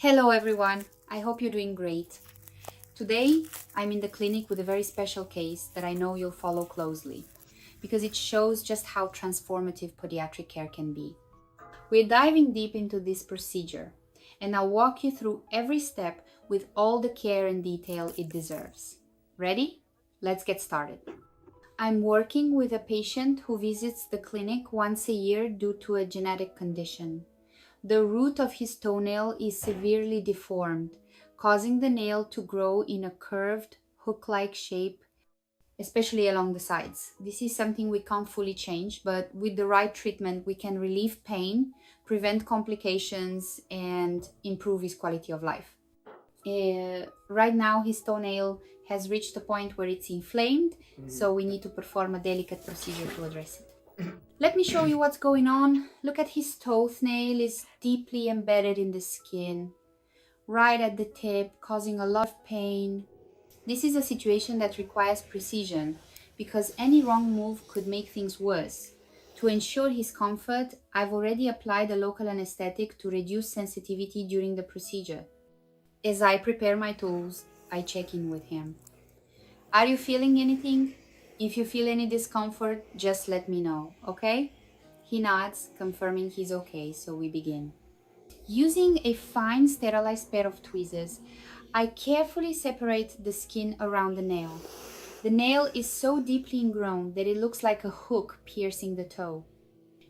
Hello everyone, I hope you're doing great. Today I'm in the clinic with a very special case that I know you'll follow closely because it shows just how transformative podiatric care can be. We're diving deep into this procedure and I'll walk you through every step with all the care and detail it deserves. Ready? Let's get started. I'm working with a patient who visits the clinic once a year due to a genetic condition. The root of his toenail is severely deformed, causing the nail to grow in a curved, hook-like shape, especially along the sides. This is something we can't fully change, but with the right treatment, we can relieve pain, prevent complications, and improve his quality of life. Right now, his toenail has reached a point where it's inflamed, so we need to perform a delicate procedure to address it. Let me show you what's going on. Look at his toenail is deeply embedded in the skin, right at the tip, causing a lot of pain. This is a situation that requires precision because any wrong move could make things worse. To ensure his comfort, I've already applied a local anesthetic to reduce sensitivity during the procedure. As I prepare my tools, I check in with him. Are you feeling anything? If you feel any discomfort, just let me know, okay? He nods, confirming he's okay, so we begin. Using a fine sterilized pair of tweezers, I carefully separate the skin around the nail. The nail is so deeply ingrown that it looks like a hook piercing the toe.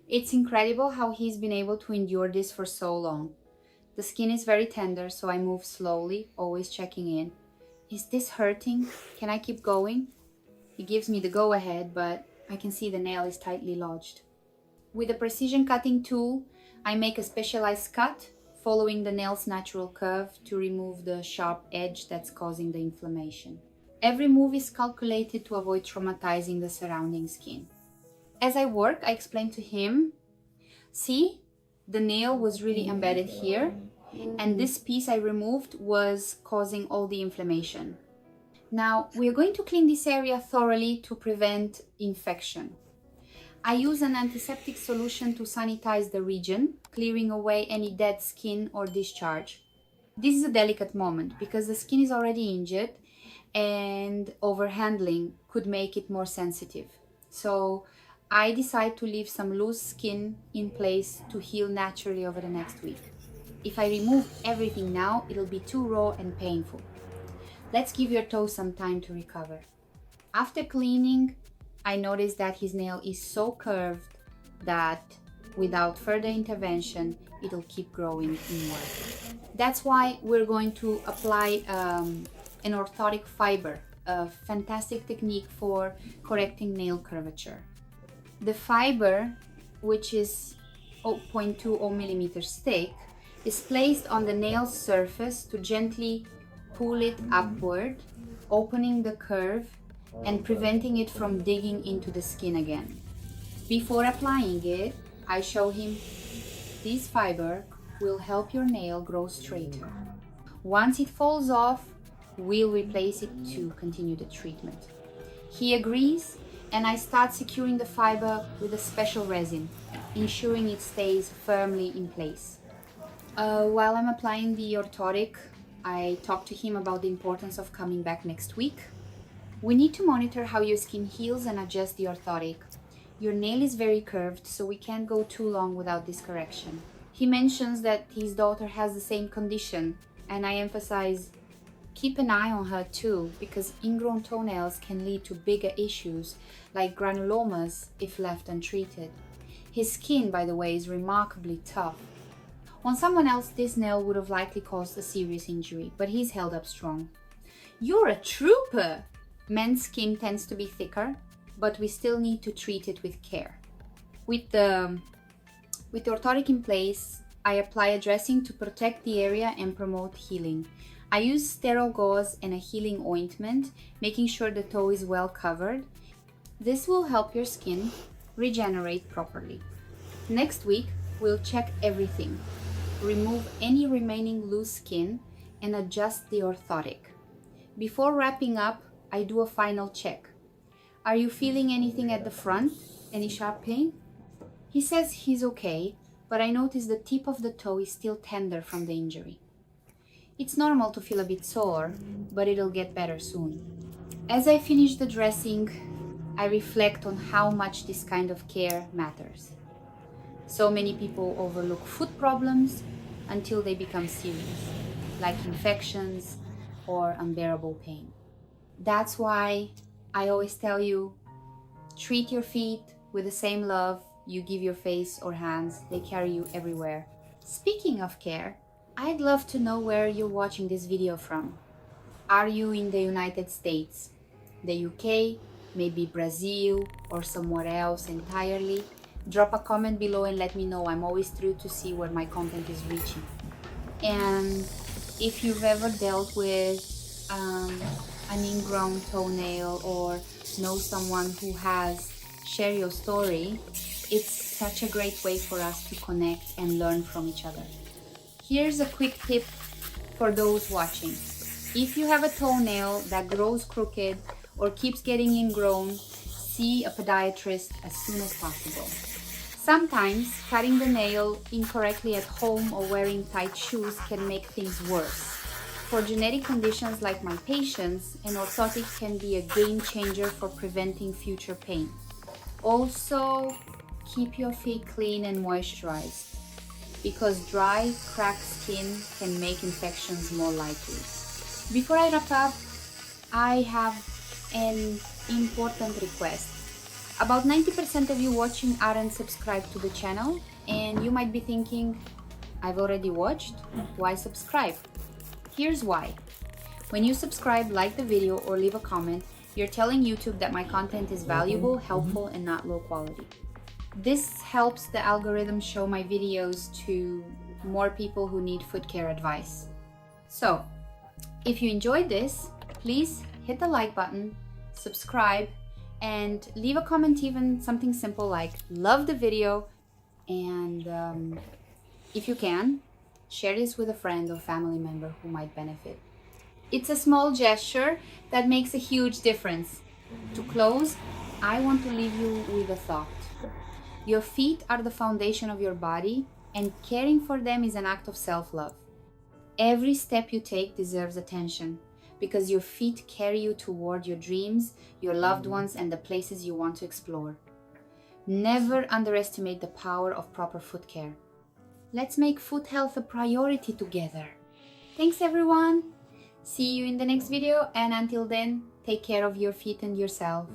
It's incredible how he's been able to endure this for so long. The skin is very tender, so I move slowly, always checking in. Is this hurting? Can I keep going? He gives me the go-ahead, but I can see the nail is tightly lodged. With a precision cutting tool, I make a specialized cut, following the nail's natural curve to remove the sharp edge that's causing the inflammation. Every move is calculated to avoid traumatizing the surrounding skin. As I work, I explain to him, see, the nail was really embedded here, and this piece I removed was causing all the inflammation. Now, we're going to clean this area thoroughly to prevent infection. I use an antiseptic solution to sanitize the region, clearing away any dead skin or discharge. This is a delicate moment because the skin is already injured and overhandling could make it more sensitive. So I decide to leave some loose skin in place to heal naturally over the next week. If I remove everything now, it'll be too raw and painful. Let's give your toe some time to recover. After cleaning, I noticed that his nail is so curved that without further intervention, it'll keep growing inward. That's why we're going to apply an orthotic fiber, a fantastic technique for correcting nail curvature. The fiber, which is 0.20 millimeters thick, is placed on the nail's surface to gently pull it upward, opening the curve and preventing it from digging into the skin again. Before applying it, I show him this fiber will help your nail grow straighter. Once it falls off, we'll replace it to continue the treatment. He agrees, and I start securing the fiber with a special resin, ensuring it stays firmly in place. While I'm applying the orthotic, I talk to him about the importance of coming back next week. We need to monitor how your skin heals and adjust the orthotic. Your nail is very curved, so we can't go too long without this correction. He mentions that his daughter has the same condition, and I emphasize, keep an eye on her too, because ingrown toenails can lead to bigger issues like granulomas if left untreated. His skin, by the way, is remarkably tough. On someone else, this nail would have likely caused a serious injury, but he's held up strong. You're a trooper! Men's skin tends to be thicker, but we still need to treat it with care. With the orthotic in place, I apply a dressing to protect the area and promote healing. I use sterile gauze and a healing ointment, making sure the toe is well covered. This will help your skin regenerate properly. Next week, we'll check everything, remove any remaining loose skin, and adjust the orthotic. Before wrapping up, I do a final check. Are you feeling anything at the front? Any sharp pain? He says he's okay, but I notice the tip of the toe is still tender from the injury. It's normal to feel a bit sore, but it'll get better soon. As I finish the dressing, I reflect on how much this kind of care matters. So many people overlook foot problems until they become serious, like infections or unbearable pain. That's why I always tell you, treat your feet with the same love you give your face or hands. They carry you everywhere. Speaking of care, I'd love to know where you're watching this video from. Are you in the United States, the UK, maybe Brazil, or somewhere else entirely? Drop a comment below and let me know. I'm always thrilled to see where my content is reaching. And if you've ever dealt with an ingrown toenail or know someone who has, share your story. It's such a great way for us to connect and learn from each other. Here's a quick tip for those watching. If you have a toenail that grows crooked or keeps getting ingrown, see a podiatrist as soon as possible. Sometimes cutting the nail incorrectly at home or wearing tight shoes can make things worse. For genetic conditions like my patient's, an orthotic can be a game changer for preventing future pain. Also, keep your feet clean and moisturized, because dry, cracked skin can make infections more likely. Before I wrap up, I have an important request. About 90% of you watching aren't subscribed to the channel, and you might be thinking, I've already watched, why subscribe? Here's why. When you subscribe, like the video, or leave a comment, you're telling YouTube that my content is valuable, helpful, and not low quality. This helps the algorithm show my videos to more people who need foot care advice. So, if you enjoyed this, please hit the like button, subscribe, and leave a comment, even something simple like love the video, and if you can, share this with a friend or family member who might benefit. It's a small gesture that makes a huge difference. To close, I want to leave you with a thought. Your feet are the foundation of your body, and caring for them is an act of self-love. Every step you take deserves attention, because your feet carry you toward your dreams, your loved ones, and the places you want to explore. Never underestimate the power of proper foot care. Let's make foot health a priority together. Thanks everyone! See you in the next video, and until then, take care of your feet and yourself.